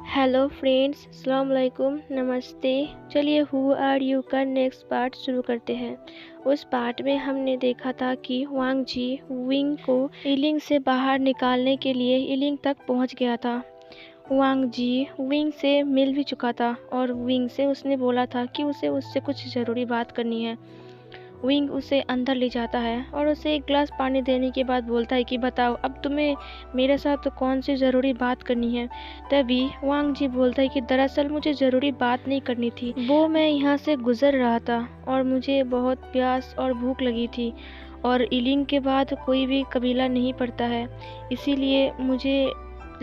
Hello friends, अस्सलाम वालेकुम, नमस्ते। चलिए हु आर यू का नेक्स्ट पार्ट शुरू करते हैं। उस पार्ट में हमने देखा था कि वांग जी विंग को इलिंग से बाहर निकालने के लिए इलिंग तक पहुंच गया था। वांग जी विंग से मिल भी चुका था और विंग से उसने बोला था कि उसे उससे कुछ ज़रूरी बात करनी है। विंग उसे अंदर ले जाता है और उसे एक गिलास पानी देने के बाद बोलता है कि बताओ अब तुम्हें मेरे साथ तो कौन सी ज़रूरी बात करनी है। तभी वांग जी बोलता है कि दरअसल मुझे ज़रूरी बात नहीं करनी थी, वो मैं यहाँ से गुज़र रहा था और मुझे बहुत प्यास और भूख लगी थी और इलिंग के बाद कोई भी कबीला नहीं पड़ता है, इसीलिए मुझे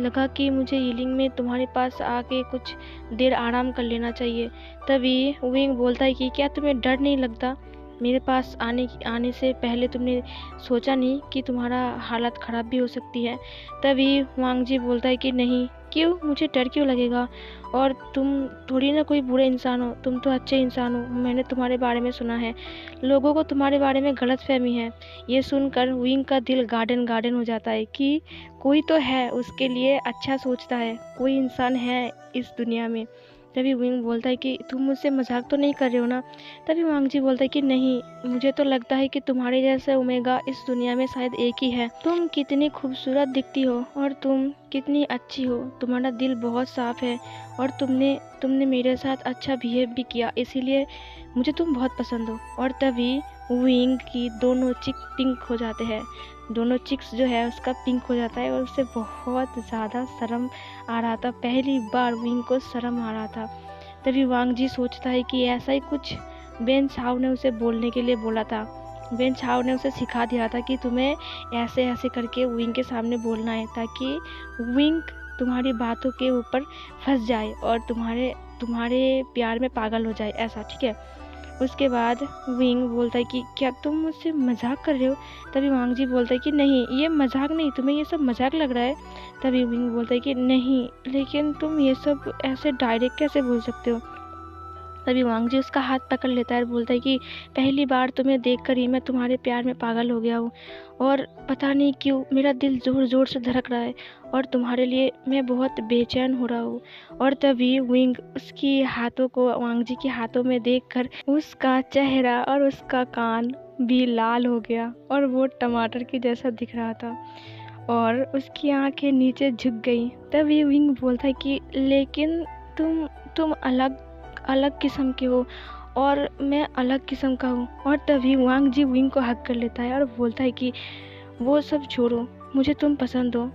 लगा कि मुझे इलिंग में तुम्हारे पास आके कुछ देर आराम कर लेना चाहिए। तभी विंग बोलता है कि क्या तुम्हें डर नहीं लगता? मेरे पास आने से पहले तुमने सोचा नहीं कि तुम्हारा हालत ख़राब भी हो सकती है। तभी वांग जी बोलता है कि नहीं, क्यों, मुझे डर क्यों लगेगा? और तुम थोड़ी ना कोई बुरे इंसान हो, तुम तो अच्छे इंसान हो। मैंने तुम्हारे बारे में सुना है, लोगों को तुम्हारे बारे में गलतफहमी है। ये सुनकर विंग का दिल गार्डन गार्डन हो जाता है कि कोई तो है उसके लिए अच्छा सोचता है, कोई इंसान है इस दुनिया में। तभी विंग बोलता है कि तुम मुझसे मजाक तो नहीं कर रहे हो ना? तभी वांग जी बोलता है कि नहीं, मुझे तो लगता है कि तुम्हारे जैसे ओमेगा इस दुनिया में शायद एक ही है। तुम कितनी खूबसूरत दिखती हो और तुम कितनी अच्छी हो, तुम्हारा दिल बहुत साफ है और तुमने मेरे साथ अच्छा बिहेव भी किया, इसीलिए मुझे तुम बहुत पसंद हो। और तभी विंग की दोनों चिक पिंक हो जाते हैं, दोनों चिक्स जो है उसका पिंक हो जाता है और उससे बहुत ज़्यादा शर्म आ रहा था। पहली बार विंग को शर्म आ रहा था। तभी वांग जी सोचता है कि ऐसा ही कुछ बेन छाओ ने उसे बोलने के लिए बोला था। बेन छाओ ने उसे सिखा दिया था कि तुम्हें ऐसे ऐसे करके विंग के सामने बोलना है, ताकि विंग तुम्हारी बातों के ऊपर फंस जाए और तुम्हारे प्यार में पागल हो जाए, ऐसा, ठीक है। उसके बाद विंग बोलता है कि क्या तुम मुझसे मजाक कर रहे हो? तभी वांग जी बोलता है कि नहीं, ये मजाक नहीं, तुम्हें ये सब मजाक लग रहा है। तभी विंग बोलता है कि नहीं, लेकिन तुम ये सब ऐसे डायरेक्ट कैसे बोल सकते हो? तभी वांग जी उसका हाथ पकड़ लेता है और बोलता है कि पहली बार तुम्हें देखकर ही मैं तुम्हारे प्यार में पागल हो गया हूँ और पता नहीं क्यों मेरा दिल ज़ोर ज़ोर से धड़क रहा है और तुम्हारे लिए मैं बहुत बेचैन हो रहा हूँ। और तभी विंग उसकी हाथों को वांग जी के हाथों में देखकर उसका चेहरा और उसका कान भी लाल हो गया और वो टमाटर की जैसा दिख रहा था और उसकी आंखें नीचे झुक गई। तभी विंग बोलता है कि लेकिन तुम अलग अलग किस्म के हो और मैं अलग किस्म का हूँ। और तभी वांग जी विंग को हक कर लेता है और बोलता है कि वो सब छोड़ो, मुझे तुम पसंद हो।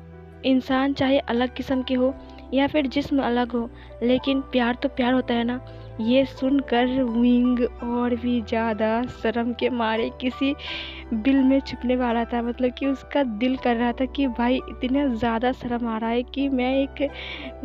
इंसान चाहे अलग किस्म के हो या फिर जिस्म अलग हो, लेकिन प्यार तो प्यार होता है ना। ये सुनकर विंग और भी ज़्यादा शर्म के मारे किसी बिल में छुपने वाला था, मतलब कि उसका दिल कर रहा था कि भाई इतना ज़्यादा शर्म आ रहा है कि मैं एक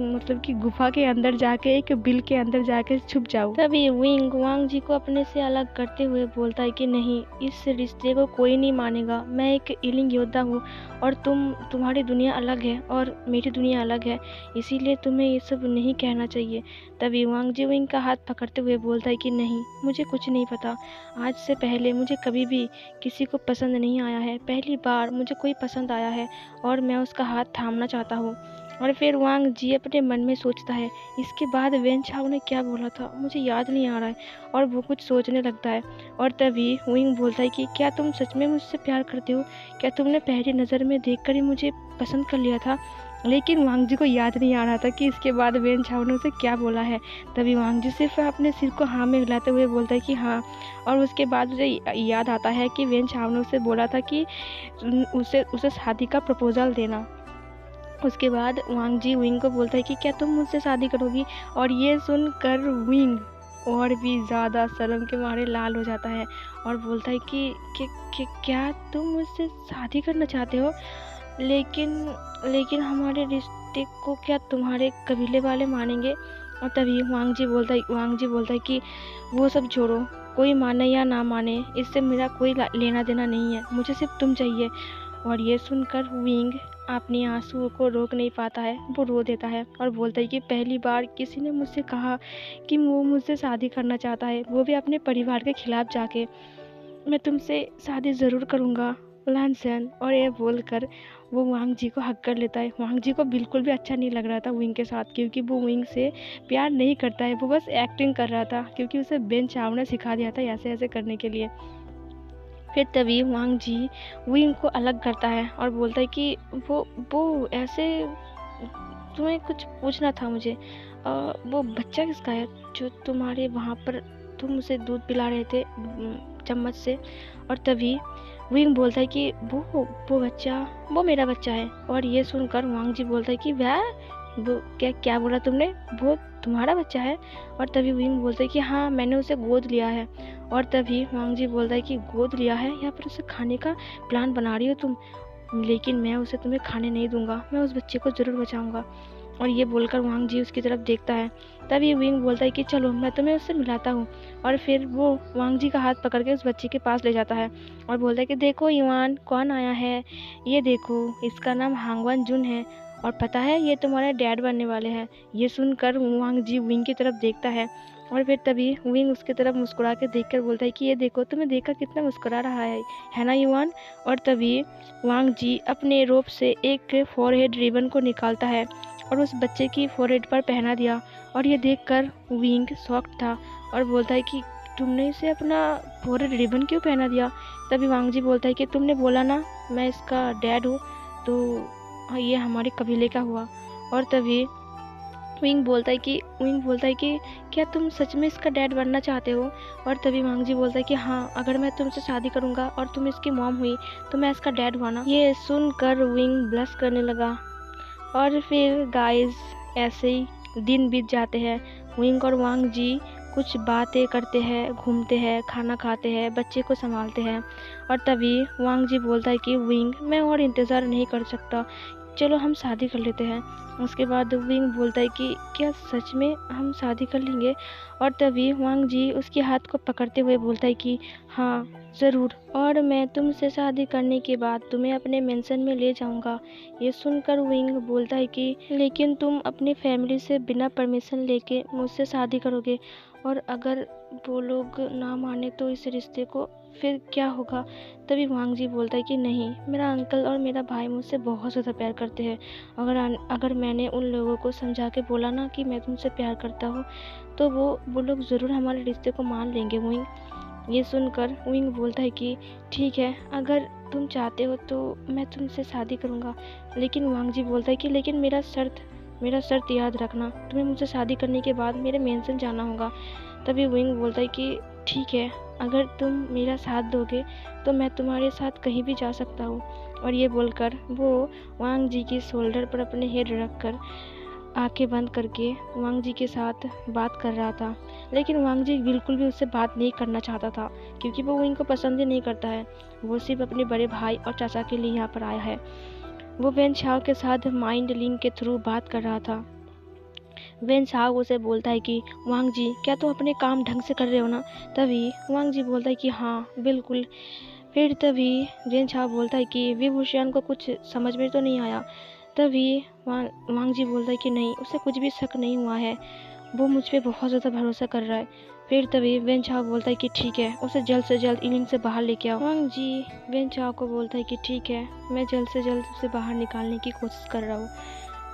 मतलब कि गुफा के अंदर जाके एक बिल के अंदर जाके छुप जाऊं। तभी विंग वांग जी को अपने से अलग करते हुए बोलता है कि नहीं, इस रिश्ते को कोई नहीं मानेगा। मैं एक इलिंग योद्धा हूँ और तुम्हारी दुनिया अलग है और मेरी दुनिया अलग है, इसीलिए तुम्हें ये सब नहीं कहना चाहिए। तभी वांग जी विंग का हाथ पकड़ते हुए बोलता है कि नहीं, मुझे कुछ नहीं पता। आज से पहले मुझे कभी भी किसी को पसंद नहीं आया है, पहली बार मुझे कोई पसंद आया है और मैं उसका हाथ थामना चाहता हूँ। और फिर वांग जी अपने मन में सोचता है, इसके बाद वेन छाओ ने क्या बोला था, मुझे याद नहीं आ रहा है, और वो कुछ सोचने लगता है। और तभी विंग बोलता है कि क्या तुम सच में मुझसे प्यार करते हो? क्या तुमने पहली नज़र में देखकर ही मुझे पसंद कर लिया था? लेकिन वांग जी को याद नहीं आ रहा था कि इसके बाद वेन छाओ ने उसे क्या बोला है। तभी वांग जी सिर्फ अपने सिर को हाँ में हिलाते हुए बोलता है कि हाँ। और उसके बाद उसे याद आता है कि वेन छाओ ने उसे बोला था कि उसे शादी का प्रपोजल देना। उसके बाद वांग जी विंग को बोलता है कि क्या तुम मुझसे शादी करोगी? और ये सुनकर विंग और भी ज़्यादा शर्म के मारे लाल हो जाता है और बोलता है कि क्या तुम मुझसे शादी करना चाहते हो? लेकिन हमारे रिश्ते को क्या तुम्हारे कबीले वाले मानेंगे? और तभी वांग जी बोलता है कि वो सब छोड़ो, कोई माने या ना माने इससे मेरा कोई लेना देना नहीं है, मुझे सिर्फ तुम चाहिए। और ये सुनकर विंग अपनी आंसुओं को रोक नहीं पाता है, वो रो देता है और बोलता है कि पहली बार किसी ने मुझसे कहा कि वो मुझसे शादी करना चाहता है, वो भी अपने परिवार के खिलाफ जाके। मैं तुमसे शादी ज़रूर करूँगा, लानसन, और ये बोलकर वो वांग जी को हक कर लेता है। वांग जी को बिल्कुल भी अच्छा नहीं लग रहा था विंग के साथ, क्योंकि वो विंग से प्यार नहीं करता है, वो बस एक्टिंग कर रहा था, क्योंकि उसे बेन चाओ ने सिखा दिया था ऐसे ऐसे करने के लिए। फिर तभी वांग जी विंग को अलग करता है और बोलता है कि वो ऐसे, तुम्हें कुछ पूछना था मुझे। वो बच्चा किसका है जो तुम्हारे वहाँ पर तुम उसे दूध पिला रहे थे चम्मच से। और तभी विंग बोलता है कि वो बच्चा वो मेरा बच्चा है। और ये सुनकर वांग जी बोलता है कि वह वो क्या बोला तुमने, वो तुम्हारा बच्चा है। और तभी विंग बोलता है कि हाँ, मैंने उसे गोद लिया है। और तभी वांग जी बोलता है कि गोद लिया है या फिर उसे खाने का प्लान बना रही हो तुम, लेकिन मैं उसे तुम्हें खाने नहीं दूंगा, मैं उस बच्चे को ज़रूर बचाऊंगा। और ये बोलकर वांग जी उसकी तरफ देखता है। तभी विंग बोलता है कि चलो मैं तुम्हें उससे मिलाता हूँ। और फिर वो वांग जी का हाथ पकड़ के उस बच्चे के पास ले जाता है और बोलता है कि देखो युआन, कौन आया है, ये देखो, इसका नाम हांगवन जुन है, और पता है ये तुम्हारे डैड बनने वाले हैं। ये सुनकर वांग जी विंग की तरफ देखता है और फिर तभी विंग उसकी तरफ मुस्कुरा के देखकर बोलता है कि ये देखो, तुम्हें देखकर कितना मुस्कुरा रहा है ना युआन। और तभी वांग जी अपने रोप से एक फॉरहेड रिबन को निकालता है और उस बच्चे की फॉरहेड पर पहना दिया। और ये देखकर विंग शॉक्ड था और बोलता है कि तुमने इसे अपना फॉरहेड रिबन क्यों पहना दिया। तभी वांग जी बोलता है कि तुमने बोला ना मैं इसका डैड हूँ, तो ये हमारे कबीले का हुआ। और तभी विंग बोलता है कि क्या तुम सच में इसका डैड बनना चाहते हो। और तभी वांग जी बोलता है कि हाँ, अगर मैं तुमसे शादी करूँगा और तुम इसकी मॉम हुई तो मैं इसका डैड हुआ ना। ये सुनकर विंग ब्लश करने लगा। और फिर गाइस ऐसे ही दिन बीत जाते हैं। विंग और वांग जी कुछ बातें करते हैं, घूमते हैं, खाना खाते हैं, बच्चे को संभालते हैं। और तभी वांग जी बोलता है कि विंग, मैं और इंतज़ार नहीं कर सकता, चलो हम शादी कर लेते हैं। उसके बाद विंग बोलता है कि क्या सच में हम शादी कर लेंगे। और तभी वांग जी उसके हाथ को पकड़ते हुए बोलता है कि हाँ ज़रूर, और मैं तुमसे शादी करने के बाद तुम्हें अपने मेंशन में ले जाऊंगा। ये सुनकर विंग बोलता है कि लेकिन तुम अपनी फैमिली से बिना परमिशन लेके मुझसे शादी करोगे, और अगर वो लोग ना माने तो इस रिश्ते को फिर क्या होगा। तभी वांग जी बोलता है कि नहीं, मेरा अंकल और मेरा भाई मुझसे बहुत ज़्यादा प्यार करते हैं। अगर मैंने उन लोगों को समझा के बोला ना कि मैं तुमसे प्यार करता हूँ, तो वो लोग ज़रूर हमारे रिश्ते को मान लेंगे। विंग ये सुनकर विंग बोलता है कि ठीक है, अगर तुम चाहते हो तो मैं तुमसे शादी करूँगा। लेकिन वांग जी बोलता है कि लेकिन मेरा शर्त याद रखना, तुम्हें मुझसे शादी करने के बाद मेरे मेंशन जाना होगा। तभी विंग बोलता है कि ठीक है, अगर तुम मेरा साथ दोगे तो मैं तुम्हारे साथ कहीं भी जा सकता हूँ। और ये बोलकर वो वांग जी की शोल्डर पर अपने हेड रखकर आंखें बंद करके वांग जी के साथ बात कर रहा था। लेकिन वांग जी बिल्कुल भी उससे बात नहीं करना चाहता था, क्योंकि वो विंग को पसंद ही नहीं करता है। वो सिर्फ अपने बड़े भाई और चाचा के लिए यहाँ पर आया है। वो वेन चाओ के साथ माइंड लिंक के थ्रू बात कर रहा था। वेन चाओ उसे बोलता है कि वांग जी, क्या तुम अपने काम ढंग से कर रहे हो ना। तभी वांग जी बोलता है कि हाँ बिल्कुल। फिर तभी वेन चाओ बोलता है कि विभूषण को कुछ समझ में तो नहीं आया। तभी वांग जी बोलता है कि नहीं, उसे कुछ भी शक नहीं हुआ है, वो मुझ पे बहुत ज़्यादा भरोसा कर रहा है। फिर तभी वेन चाओ बोलता है कि ठीक है, उसे जल्द से जल्द इलिंग से बाहर लेके आओ। वांग जी वेन चाओ को बोलता है कि ठीक है, मैं जल्द से जल्द उसे बाहर निकालने की कोशिश कर रहा हूँ।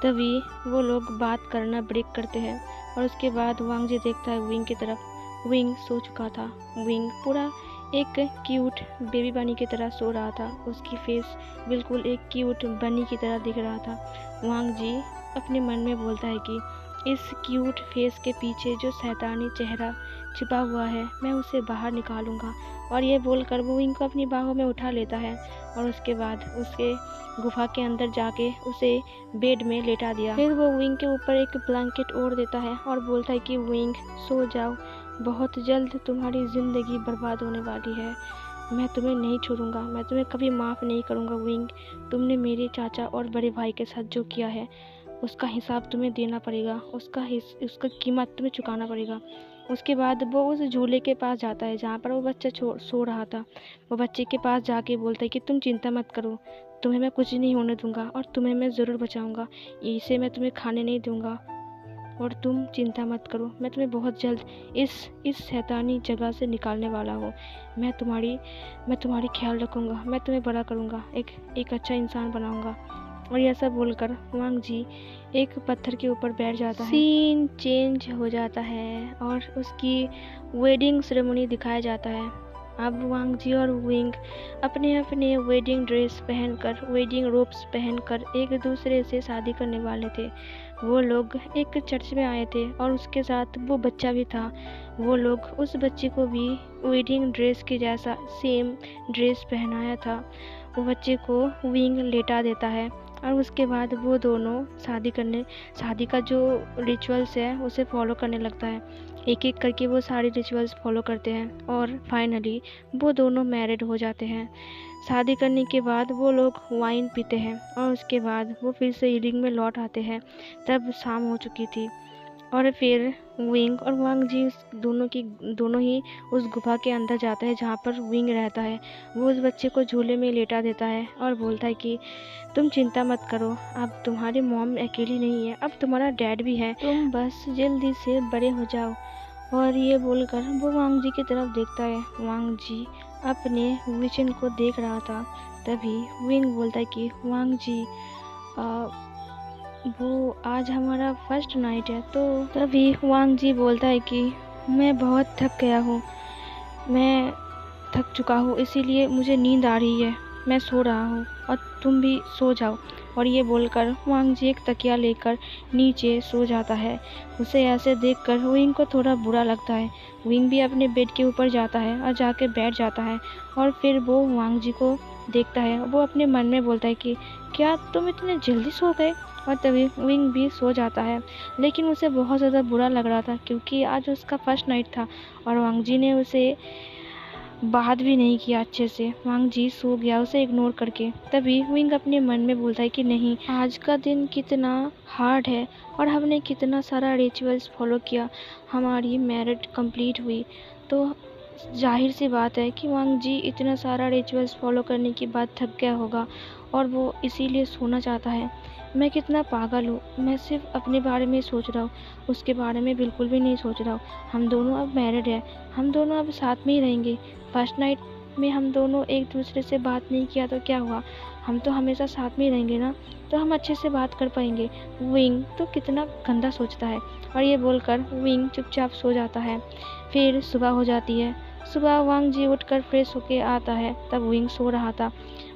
तभी वो लोग बात करना ब्रेक करते हैं और उसके बाद वांग जी देखता है विंग की तरफ। विंग सो चुका था। विंग पूरा एक क्यूट बेबी बनी की तरह सो रहा था। उसकी फेस बिल्कुल एक क्यूट बनी की तरह दिख रहा था। वांग जी अपने मन में बोलता है कि इस क्यूट फेस के पीछे जो शैतानी चेहरा छिपा हुआ है, मैं उसे बाहर निकालूंगा। और ये बोलकर वो विंग को अपनी बाहों में उठा लेता है और उसके बाद उसके गुफा के अंदर जाके उसे बेड में लेटा दिया। फिर वो विंग के ऊपर एक ब्लैंकेट ओढ़ देता है और बोलता है कि विंग सो जाओ, बहुत जल्द तुम्हारी ज़िंदगी बर्बाद होने वाली है। मैं तुम्हें नहीं छोड़ूंगा, मैं तुम्हें कभी माफ़ नहीं करूंगा विंग। तुमने मेरे चाचा और बड़े भाई के साथ जो किया है उसका हिसाब तुम्हें देना पड़ेगा, उसका कीमत तुम्हें चुकाना पड़ेगा। उसके बाद वो उस झूले के पास जाता है जहाँ पर वो बच्चा सो रहा था। वो बच्चे के पास जाके बोलता है कि तुम चिंता मत करो, तुम्हें मैं कुछ नहीं होने दूंगा और तुम्हें मैं ज़रूर बचाऊंगा, इसे मैं तुम्हें खाने नहीं दूंगा। और तुम चिंता मत करो, मैं तुम्हें बहुत जल्द इस शैतानी जगह से निकालने वाला हूँ। मैं तुम्हारी ख्याल रखूँगा, मैं तुम्हें बड़ा करूँगा, एक अच्छा इंसान बनाऊँगा। और यह सब बोलकर वांग जी एक पत्थर के ऊपर बैठ जाता है। सीन चेंज हो जाता है और उसकी वेडिंग सेरेमनी दिखाया जाता है। अब वांग जी और विंग अपने अपने वेडिंग ड्रेस पहनकर, वेडिंग रोब्स पहनकर एक दूसरे से शादी करने वाले थे। वो लोग एक चर्च में आए थे और उसके साथ वो बच्चा भी था। वो लोग उस बच्चे को भी वेडिंग ड्रेस के जैसा सेम ड्रेस पहनाया था। वो बच्चे को विंग लेटा देता है और उसके बाद वो दोनों शादी का जो रिचुअल्स है उसे फॉलो करने लगता है। एक एक करके वो सारे रिचुअल्स फॉलो करते हैं और फाइनली वो दोनों मैरिड हो जाते हैं। शादी करने के बाद वो लोग वाइन पीते हैं और उसके बाद वो फिर से ईलिंग में लौट आते हैं। तब शाम हो चुकी थी और फिर विंग और वांग जी दोनों ही उस गुफा के अंदर जाते हैं जहाँ पर विंग रहता है। वो उस बच्चे को झूले में लेटा देता है और बोलता है कि तुम चिंता मत करो, अब तुम्हारी मॉम अकेली नहीं है, अब तुम्हारा डैड भी है, तुम बस जल्दी से बड़े हो जाओ। और ये बोलकर वो वांग जी की तरफ देखता है। वांग जी अपने विजन को देख रहा था। तभी विंग बोलता है कि वांग जी वो आज हमारा फर्स्ट नाइट है। तो तभी वांग जी बोलता है कि मैं बहुत थक गया हूँ, मैं थक चुका हूँ, इसीलिए मुझे नींद आ रही है, मैं सो रहा हूँ और तुम भी सो जाओ। और ये बोलकर वांग जी एक तकिया लेकर नीचे सो जाता है। उसे ऐसे देखकर विंग को थोड़ा बुरा लगता है। विंग भी अपने बेड के ऊपर जाता है और जाके बैठ जाता है और फिर वो वांग जी को देखता है। वो अपने मन में बोलता है कि क्या तुम इतने जल्दी सो गए। और तभी विंग भी सो जाता है। लेकिन उसे बहुत ज़्यादा बुरा लग रहा था क्योंकि आज उसका फर्स्ट नाइट था और वांग जी ने उसे बात भी नहीं किया अच्छे से। वांग जी सो गया उसे इग्नोर करके। तभी विंग अपने मन में बोलता है कि नहीं, आज का दिन कितना हार्ड है और हमने कितना सारा रिचुअल्स फॉलो किया, हमारी मैरिज कंप्लीट हुई। तो जाहिर सी बात है कि वांग जी इतना सारा रिचुअल्स फॉलो करने के बाद थक गया होगा और वो इसीलिए सोना चाहता है। मैं कितना पागल हूँ, मैं सिर्फ अपने बारे में सोच रहा हूँ, उसके बारे में बिल्कुल भी नहीं सोच रहा हूँ। हम दोनों अब मैरिड है, हम दोनों अब साथ में ही रहेंगे। फर्स्ट नाइट में हम दोनों एक दूसरे से बात नहीं किया तो क्या हुआ, हम तो हमेशा साथ में ही रहेंगे ना, तो हम अच्छे से बात कर पाएंगे। विंग तो कितना गंदा सोचता है। और ये बोलकर विंग चुपचाप सो जाता है। फिर सुबह हो जाती है। सुबह वांग जी उठकर फ्रेश होके आता है। तब विंग सो रहा था।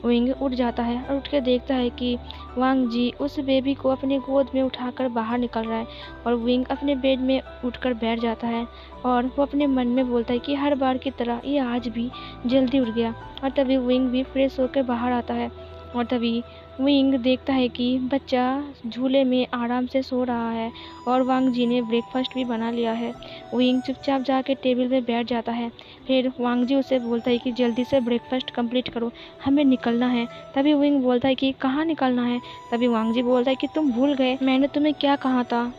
विंग उठ जाता है और उठ के देखता है कि वांग जी उस बेबी को अपने गोद में उठाकर बाहर निकल रहा है। और विंग अपने बेड में उठकर बैठ जाता है और वो अपने मन में बोलता है कि हर बार की तरह ये आज भी जल्दी उठ गया। और तभी विंग भी फ्रेश होकर बाहर आता है और तभी विंग देखता है कि बच्चा झूले में आराम से सो रहा है और वांग जी ने ब्रेकफास्ट भी बना लिया है। विंग चुपचाप जाके टेबल पे बैठ जाता है। फिर वांग जी उसे बोलता है कि जल्दी से ब्रेकफास्ट कंप्लीट करो, हमें निकलना है। तभी विंग बोलता है कि कहाँ निकलना है। तभी वांग जी बोलता है कि तुम भूल गए मैंने तुम्हें क्या कहा था,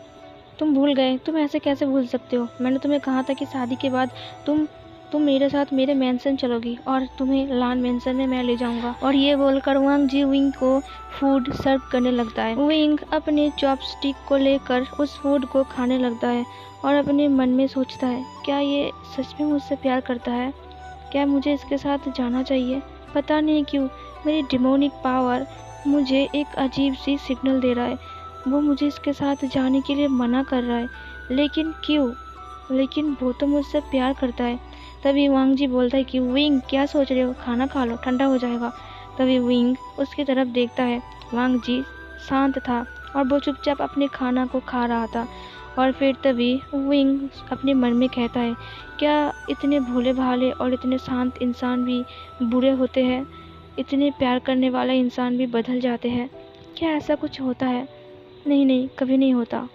तुम भूल गए, तुम ऐसे कैसे भूल सकते हो। मैंने तुम्हें कहा था कि शादी के बाद तुम मेरे साथ मेरे मेंशन चलोगी और तुम्हें लान मेंशन में मैं ले जाऊंगा। और ये बोलकर वांग जी विंग को फूड सर्व करने लगता है। विंग अपने चॉपस्टिक को लेकर उस फूड को खाने लगता है और अपने मन में सोचता है क्या ये सच में मुझसे प्यार करता है, क्या मुझे इसके साथ जाना चाहिए। पता नहीं क्यों मेरी डिमोनिक पावर मुझे एक अजीब सी सिग्नल दे रहा है, वो मुझे इसके साथ जाने के लिए मना कर रहा है। लेकिन क्यों, लेकिन वो तो मुझसे प्यार करता है। तभी वांग जी बोलता है कि विंग क्या सोच रहे हो, खाना खा लो, ठंडा हो जाएगा। तभी विंग उसकी तरफ देखता है। वांग जी शांत था और वो चुपचाप अपने खाना को खा रहा था। और फिर तभी विंग अपने मन में कहता है क्या इतने भोले भाले और इतने शांत इंसान भी बुरे होते हैं, इतने प्यार करने वाला इंसान भी बदल जाते हैं, क्या ऐसा कुछ होता है। नहीं नहीं, कभी नहीं होता।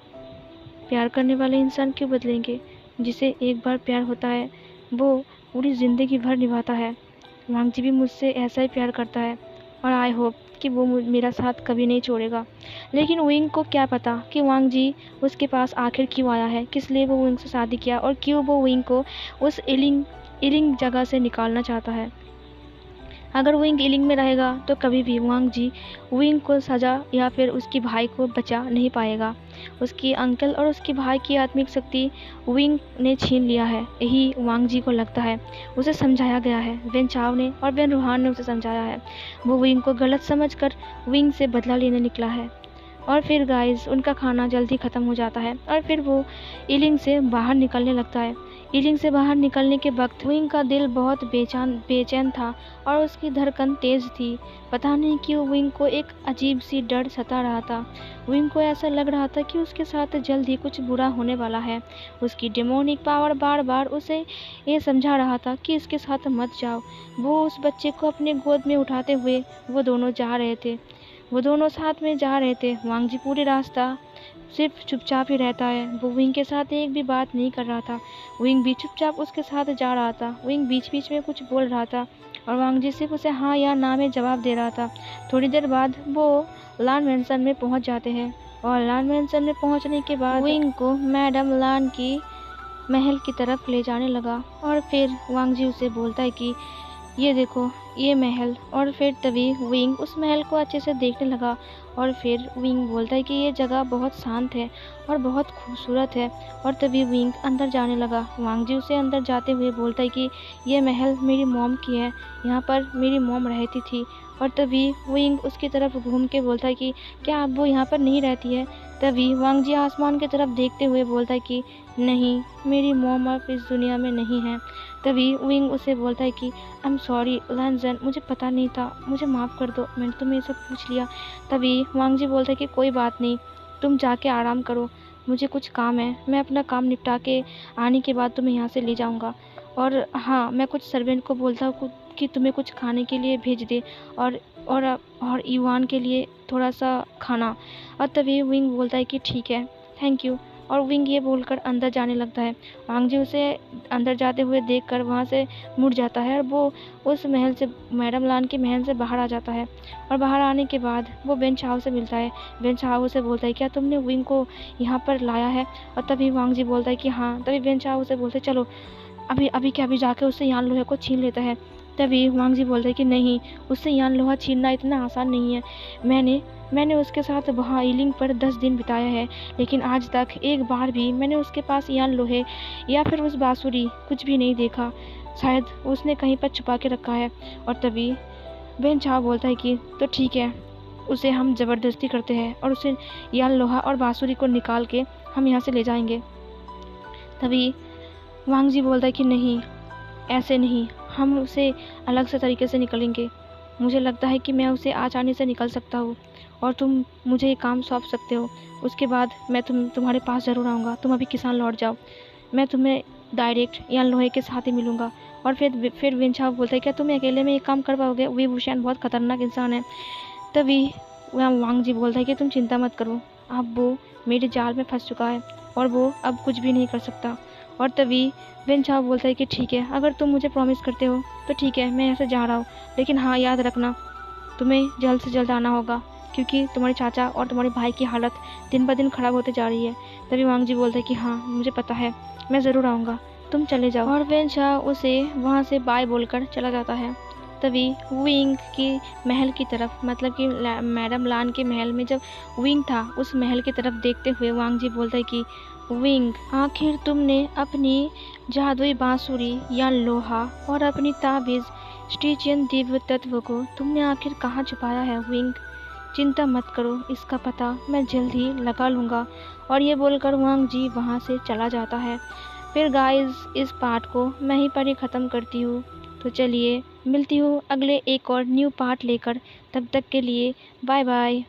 प्यार करने वाले इंसान क्यों बदलेंगे, जिसे एक बार प्यार होता है वो पूरी ज़िंदगी भर निभाता है। वांग जी भी मुझसे ऐसा ही प्यार करता है और आई होप कि वो मेरा साथ कभी नहीं छोड़ेगा। लेकिन विंग को क्या पता कि वांग जी उसके पास आखिर क्यों आया है, किस लिए वो विंग से शादी किया और क्यों वो विंग को उस इलिंग जगह से निकालना चाहता है। अगर विंग इलिंग में रहेगा तो कभी भी वांग जी विंग को सजा या फिर उसकी भाई को बचा नहीं पाएगा। उसकी अंकल और उसके भाई की आत्मिक शक्ति विंग ने छीन लिया है, यही वांग जी को लगता है। उसे समझाया गया है, वेन चाओ ने और वेन रूहान ने उसे समझाया है। वो विंग को गलत समझकर विंग से बदला लेने निकला है। और फिर गाइस उनका खाना जल्दी ख़त्म हो जाता है और फिर वो इलिंग से बाहर निकलने लगता है। इलिंग से बाहर निकलने के वक्त विंग का दिल बहुत बेचैन था और उसकी धड़कन तेज़ थी। पता नहीं क्यों विंग को एक अजीब सी डर सता रहा था। विंग को ऐसा लग रहा था कि उसके साथ जल्द ही कुछ बुरा होने वाला है। उसकी डेमोनिक पावर बार बार उसे ये समझा रहा था कि इसके साथ मत जाओ। वो उस बच्चे को अपने गोद में उठाते हुए वो दोनों साथ में जा रहे थे। वांग जी पूरे रास्ता सिर्फ चुपचाप ही रहता है। वो विंग के साथ एक भी बात नहीं कर रहा था। विंग भी चुपचाप उसके साथ जा रहा था। विंग बीच बीच में कुछ बोल रहा था और वांग जी सिर्फ उसे हाँ या ना में जवाब दे रहा था। थोड़ी देर बाद वो लान मैंसन में पहुंच जाते हैं और लान मैंसन में पहुंचने के बाद विंग को मैडम लान की महल की तरफ ले जाने लगा और फिर वांग जी उसे बोलता है कि ये देखो ये महल। और फिर तभी विंग उस महल को अच्छे से देखने लगा और फिर विंग बोलता है कि ये जगह बहुत शांत है और बहुत खूबसूरत है। और तभी विंग अंदर जाने लगा। वांग जी उसे अंदर जाते हुए बोलता है कि ये महल मेरी मॉम की है, यहाँ पर मेरी मॉम रहती थी। और तभी विंग उसकी तरफ घूम के बोलता है कि क्या अब वो यहाँ पर नहीं रहती है। तभी वांग जी आसमान की तरफ देखते हुए बोलता है कि नहीं, मेरी मॉम अब इस दुनिया में नहीं है। तभी विंग उसे बोलता है कि आई एम सॉरी लैंजन, मुझे पता नहीं था, मुझे माफ़ कर दो, मैंने तुम्हें ये सब पूछ लिया। तभी वांग जी बोलता है कि कोई बात नहीं, तुम जाके आराम करो, मुझे कुछ काम है, मैं अपना काम निपटा के आने के बाद तुम्हें यहाँ से ले जाऊँगा। और हाँ, मैं कुछ सर्वेंट को बोलता हूँ कि तुम्हें कुछ खाने के लिए भेज दे और ईवान के लिए थोड़ा सा खाना। और तभी विंग बोलता है कि ठीक है, थैंक यू। और विंग ये बोलकर अंदर जाने लगता है। वांग जी उसे अंदर जाते हुए देखकर वहाँ से मुड़ जाता है और वो उस महल से मैडम लान के महल से बाहर आ जाता है। और बाहर आने के बाद वो वेन चाओ से मिलता है। वेन चाओ उसे बोलता है क्या तुमने विंग को यहाँ पर लाया है। और तभी वांग जी बोलता है कि हाँ। तभी वेन चाओ उसे बोलते चलो अभी जाके उससे यान लोहे को छीन लेता है। तभी वांग जी बोलता है कि नहीं, उससे यान लोहा छीनना इतना आसान नहीं है। मैंने उसके साथ वहाँ इलिंग पर 10 दिन बिताया है, लेकिन आज तक एक बार भी मैंने उसके पास यान लोहे या फिर उस बांसुरी कुछ भी नहीं देखा। शायद उसने कहीं पर छुपा के रखा है। और तभी वेन चाओ बोलता है कि तो ठीक है, उसे हम ज़बरदस्ती करते हैं और उसे यान लोहा और बांसुरी को निकाल के हम यहाँ से ले जाएंगे। तभी वांग जी बोलता है कि नहीं, ऐसे नहीं, हम उसे अलग से तरीके से निकलेंगे। मुझे लगता है कि मैं उसे आसानी से निकल सकता हूँ और तुम मुझे ये काम सौंप सकते हो। उसके बाद मैं तुम्हारे पास ज़रूर आऊँगा। तुम अभी किसान लौट जाओ, मैं तुम्हें डायरेक्ट यान लोहे के साथ ही मिलूँगा। और फिर वेन चाओ बोलता है क्या तुम अकेले में ये काम कर पाओगे, वी वुशियान बहुत खतरनाक इंसान है। तभी वांग जी बोलता है कि तुम चिंता मत करो, अब वो मेरे जाल में फंस चुका है और वो अब कुछ भी नहीं कर सकता। और तभी वेन चाओ बोलता है कि ठीक है, अगर तुम मुझे प्रॉमिस करते हो तो ठीक है, मैं ऐसे जा रहा हूँ, लेकिन हाँ याद रखना तुम्हें जल्द से जल्द आना होगा, क्योंकि तुम्हारे चाचा और तुम्हारे भाई की हालत दिन ब दिन ख़राब होते जा रही है। तभी वांग जी बोलता है कि हाँ मुझे पता है, मैं ज़रूर आऊँगा, तुम चले जाओ। और वेन चाओ उसे वहाँ से बाय बोलकर चला जाता है। तभी विंग की महल की तरफ, मतलब कि मैडम लान के महल में जब विंग था उस महल की तरफ देखते हुए वांग जी बोलता है कि विंग, आखिर तुमने अपनी जादुई बांसुरी या लोहा और अपनी ताबीज़ स्टीचियन दिव्य तत्व को तुमने आखिर कहाँ छुपाया है विंग। चिंता मत करो, इसका पता मैं जल्द ही लगा लूँगा। और ये बोलकर वांग जी वहाँ से चला जाता है। फिर गाइस इस पार्ट को मैं ही पर ही ख़त्म करती हूँ। तो चलिए मिलती हूँ अगले एक और न्यू पार्ट लेकर, तब तक के लिए बाय बाय।